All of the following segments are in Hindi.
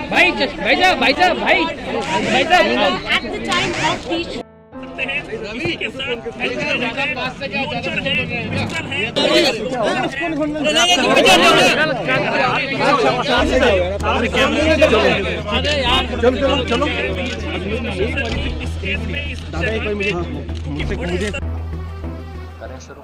भाई भाई साहब भाई साहब भाई भाई साहब at the time of the के साथ चलो चलो करें शुरू।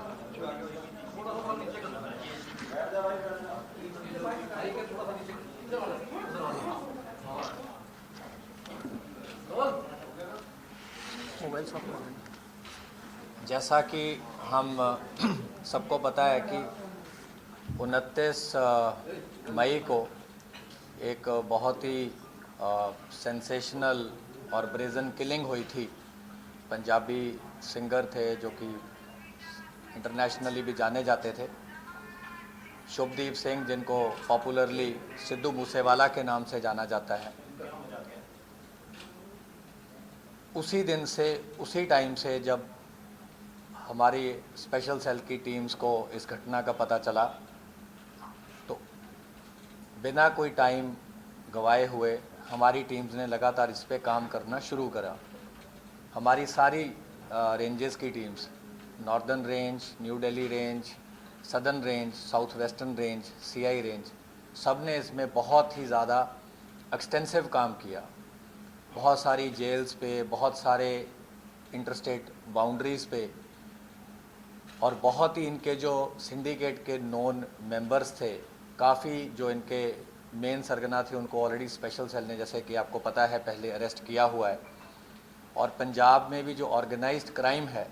जैसा कि हम सबको पता है कि 29 मई को एक बहुत ही सेंसेशनल और ब्रेजन किलिंग हुई थी। पंजाबी सिंगर थे जो कि इंटरनेशनली भी जाने जाते थे, शुभदीप सिंह, जिनको पॉपुलरली सिद्धू मूसेवाला के नाम से जाना जाता है। उसी दिन से, उसी टाइम से जब हमारी स्पेशल सेल की टीम्स को इस घटना का पता चला, तो बिना कोई टाइम गवाए हुए हमारी टीम्स ने लगातार इस पे काम करना शुरू करा। हमारी सारी रेंजेस की teams, northern range, new Delhi range, southern range, south western range, CI range, सब ने इसमें बहुत ही ज़्यादा एक्सटेंसिव काम किया। बहुत सारी जेल्स पे, बहुत सारे इंटरस्टेट बाउंड्रीज़ पे, और बहुत ही इनके जो सिंडिकेट के नोन मेंबर्स थे, काफ़ी जो इनके मेन सरगना थे, उनको ऑलरेडी स्पेशल सेल ने, जैसे कि आपको पता है, पहले अरेस्ट किया हुआ है। और पंजाब में भी जो ऑर्गेनाइज्ड क्राइम है,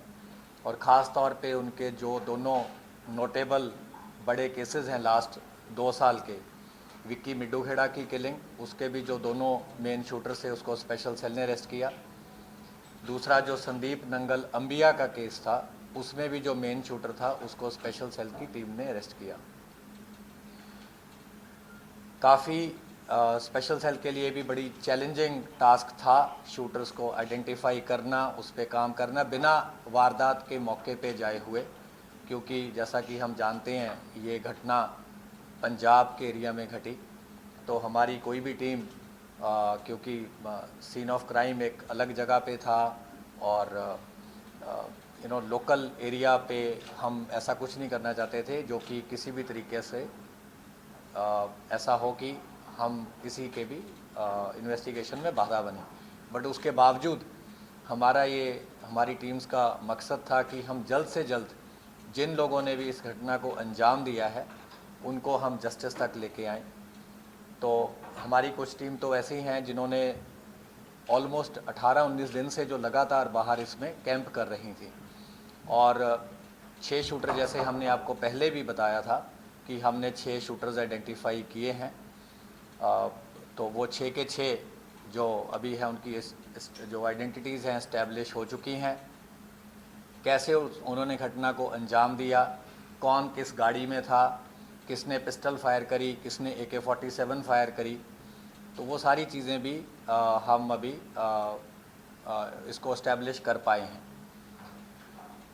और ख़ास तौर पे उनके जो दोनों नोटेबल बड़े केसेस हैं लास्ट 2 साल के, विक्की मिड्डूखेड़ा की किलिंग, उसके भी जो दोनों मेन शूटर्स थे उसको स्पेशल सेल ने अरेस्ट किया। दूसरा जो संदीप नंगल अंबिया का केस था, उसमें भी जो मेन शूटर था उसको स्पेशल सेल की टीम ने अरेस्ट किया। काफ़ी स्पेशल सेल के लिए भी बड़ी चैलेंजिंग टास्क था शूटर्स को आइडेंटिफाई करना, उस पर काम करना बिना वारदात के मौके पे जाए हुए, क्योंकि जैसा कि हम जानते हैं ये घटना पंजाब के एरिया में घटी। तो हमारी कोई भी टीम क्योंकि सीन ऑफ क्राइम एक अलग जगह पे था, और लोकल एरिया पे हम ऐसा कुछ नहीं करना चाहते थे जो कि किसी भी तरीके से ऐसा हो कि हम किसी के भी इन्वेस्टिगेशन में बाधा बने। बट उसके बावजूद हमारी टीम्स का मकसद था कि हम जल्द से जल्द जिन लोगों ने भी इस घटना को अंजाम दिया है उनको हम जस्टिस तक लेके आएँ। तो हमारी कुछ टीम तो ऐसी हैं जिन्होंने ऑलमोस्ट 18-19 दिन से जो लगातार बाहर इसमें कैंप कर रही थी, और 6 शूटर, जैसे हमने आपको पहले भी बताया था कि हमने 6 शूटर्स आइडेंटिफाई किए हैं। तो वो 6 के 6 जो अभी हैं उनकी जो आइडेंटिटीज़ हैं इस्टेब्लिश हो चुकी हैं। कैसे उन्होंने घटना को अंजाम दिया, कौन किस गाड़ी में था, किसने पिस्टल फायर करी, किसने AK-47 फायर करी, तो वो सारी चीज़ें भी हम अभी इसको इस्टेब्लिश कर पाए हैं।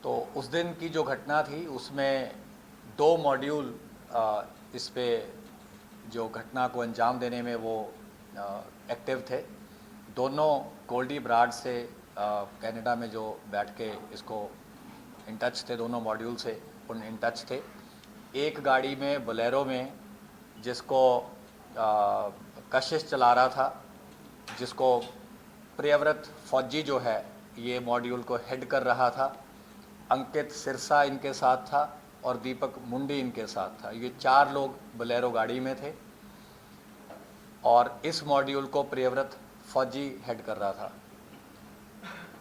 तो उस दिन की जो घटना थी उसमें 2 मॉड्यूल इस पे जो घटना को अंजाम देने में वो एक्टिव थे। दोनों गोल्डी ब्राड से कनाडा में जो बैठ के इसको इन टच थे, दोनों मॉड्यूल से उन इन टच थे। एक गाड़ी में बोलेरो में जिसको कशिश चला रहा था, जिसको प्रियव्रत फौजी जो है ये मॉड्यूल को हेड कर रहा था, अंकित सिरसा इनके साथ था और दीपक मुंडी इनके साथ था। ये 4 लोग बोलेरो गाड़ी में थे और इस मॉड्यूल को प्रियव्रत फौजी हेड कर रहा था।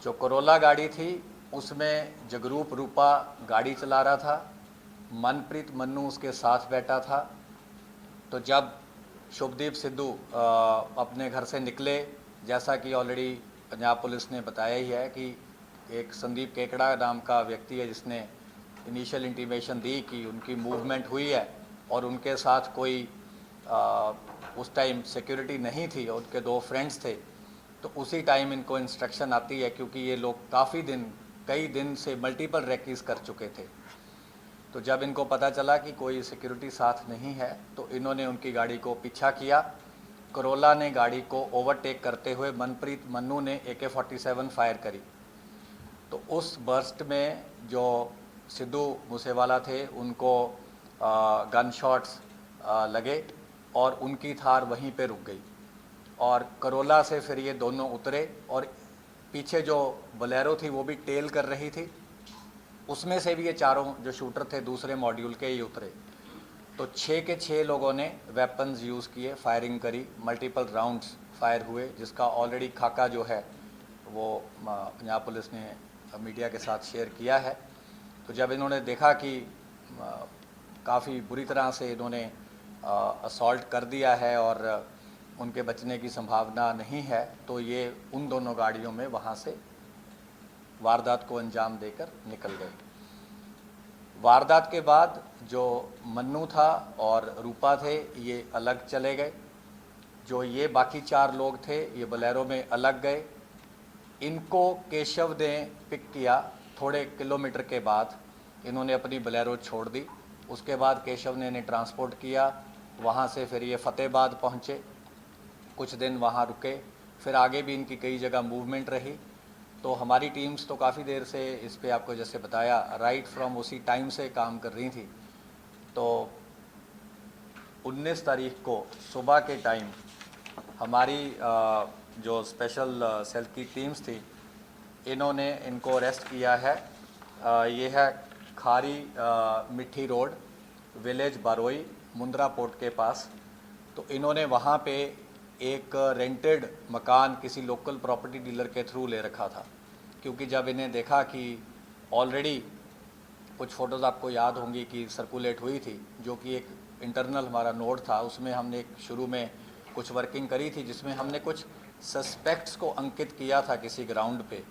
जो कोरोला गाड़ी थी उसमें जगरूप रूपा गाड़ी चला रहा था, मनप्रीत मन्नू उसके साथ बैठा था। तो जब शुभदीप सिद्धू अपने घर से निकले, जैसा कि ऑलरेडी पंजाब पुलिस ने बताया ही है कि एक संदीप केकड़ा नाम का व्यक्ति है जिसने इनिशियल इंटीमेशन दी कि उनकी मूवमेंट हुई है और उनके साथ कोई उस टाइम सिक्योरिटी नहीं थी और उनके 2 फ्रेंड्स थे। तो उसी टाइम इनको इंस्ट्रक्शन आती है, क्योंकि ये लोग कई दिन से मल्टीपल रेकीज कर चुके थे। तो जब इनको पता चला कि कोई सिक्योरिटी साथ नहीं है तो इन्होंने उनकी गाड़ी को पीछा किया। करोला ने गाड़ी को ओवरटेक करते हुए मनप्रीत मन्नू ने AK-47 फायर करी। तो उस बर्स्ट में जो सिद्धू मूसेवाला थे उनको गन शॉट्स लगे और उनकी थार वहीं पे रुक गई। और करोला से फिर ये दोनों उतरे और पीछे जो बोलेरो थी वो भी टेल कर रही थी, उसमें से भी ये चारों जो शूटर थे दूसरे मॉड्यूल के ही उतरे। तो 6 के 6 लोगों ने वेपन्स यूज़ किए, फायरिंग करी, मल्टीपल राउंड्स फायर हुए, जिसका ऑलरेडी खाका जो है वो पंजाब पुलिस ने मीडिया के साथ शेयर किया है। तो जब इन्होंने देखा कि काफ़ी बुरी तरह से इन्होंने असॉल्ट कर दिया है और उनके बचने की संभावना नहीं है, तो ये उन दोनों गाड़ियों में वहाँ से वारदात को अंजाम देकर निकल गए। वारदात के बाद जो मन्नू था और रूपा थे ये अलग चले गए। जो ये बाकी 4 लोग थे ये बोलेरो में अलग गए। इनको केशव ने पिक किया। थोड़े किलोमीटर के बाद इन्होंने अपनी बोलेरो छोड़ दी। उसके बाद केशव ने इन्हें ट्रांसपोर्ट किया। वहाँ से फिर ये फतेहाबाद पहुँचे, कुछ दिन वहाँ रुके, फिर आगे भी इनकी कई जगह मूवमेंट रही। तो हमारी टीम्स तो काफ़ी देर से इस पे आपको जैसे बताया राइट फ्रॉम उसी टाइम से काम कर रही थी। तो 19 तारीख को सुबह के टाइम हमारी जो स्पेशल सेल की टीम्स थी इन्होंने इनको अरेस्ट किया है। ये है खारी मिट्टी रोड, विलेज बारोई, मुंद्रा पोर्ट के पास। तो इन्होंने वहाँ पे एक रेंटेड मकान किसी लोकल प्रॉपर्टी डीलर के थ्रू ले रखा था, क्योंकि जब इन्हें देखा कि ऑलरेडी कुछ फ़ोटोज़ आपको याद होंगी कि सर्कुलेट हुई थी, जो कि एक इंटरनल हमारा नोट था, उसमें हमने एक शुरू में कुछ वर्किंग करी थी जिसमें हमने कुछ सस्पेक्ट्स को अंकित किया था किसी ग्राउंड पे।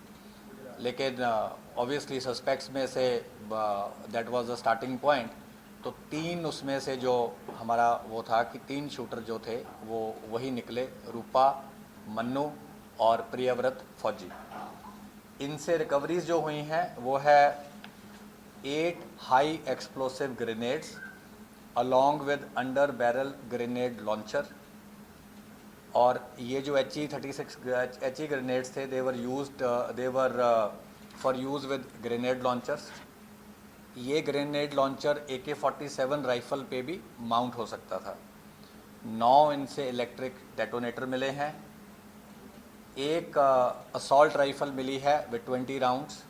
लेकिन ऑब्वियसली सस्पेक्ट्स में say that was the starting point. तो 3 उसमें से जो हमारा वो था कि 3 शूटर जो थे वो वही निकले, रूपा, मन्नू और प्रियव्रत फौजी। इनसे रिकवरीज जो हुई हैं वो है 8 high explosive grenades along with under barrel grenade launcher. और ये जो HE ग्रेनेड्स थे they were for use with grenade launchers. ये ग्रेनेड लॉन्चर AK-47 राइफ़ल पे भी माउंट हो सकता था। 9 इनसे इलेक्ट्रिक डेटोनेटर मिले हैं। एक असॉल्ट राइफ़ल मिली है with 20 rounds.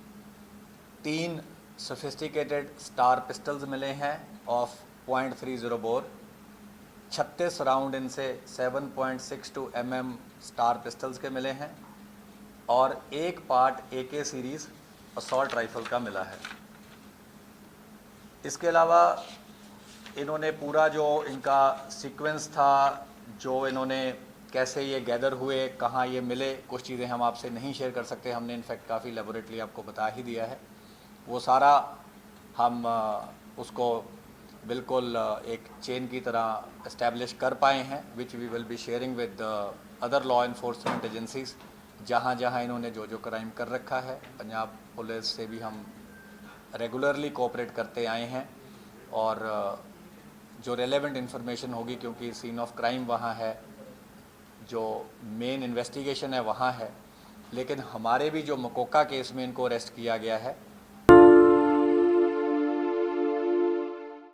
3 sophisticated star pistols मिले हैं ऑफ .30 बोर। 36 राउंड इनसे 7.62 mm स्टार पिस्टल्स के मिले हैं और एक part AK series assault rifle का मिला है। इसके अलावा इन्होंने पूरा जो इनका सीक्वेंस था, जो इन्होंने कैसे ये गैदर हुए, कहाँ ये मिले, कुछ चीज़ें हम आपसे नहीं शेयर कर सकते। हमने इनफैक्ट काफ़ी लेबोरेटरी आपको बता ही दिया है। वो सारा हम उसको बिल्कुल एक चेन की तरह इस्टेब्लिश कर पाए हैं, which we will be sharing with other law enforcement agencies जहाँ जहाँ इन्होंने जो जो क्राइम कर रखा है। पंजाब पुलिस से भी हम रेगुलरली कोऑपरेट करते आए हैं और जो रेलेवेंट इन्फॉर्मेशन होगी, क्योंकि सीन ऑफ क्राइम वहाँ है, जो मेन इन्वेस्टिगेशन है वहाँ है, लेकिन हमारे भी जो मकोका केस में इनको अरेस्ट किया गया है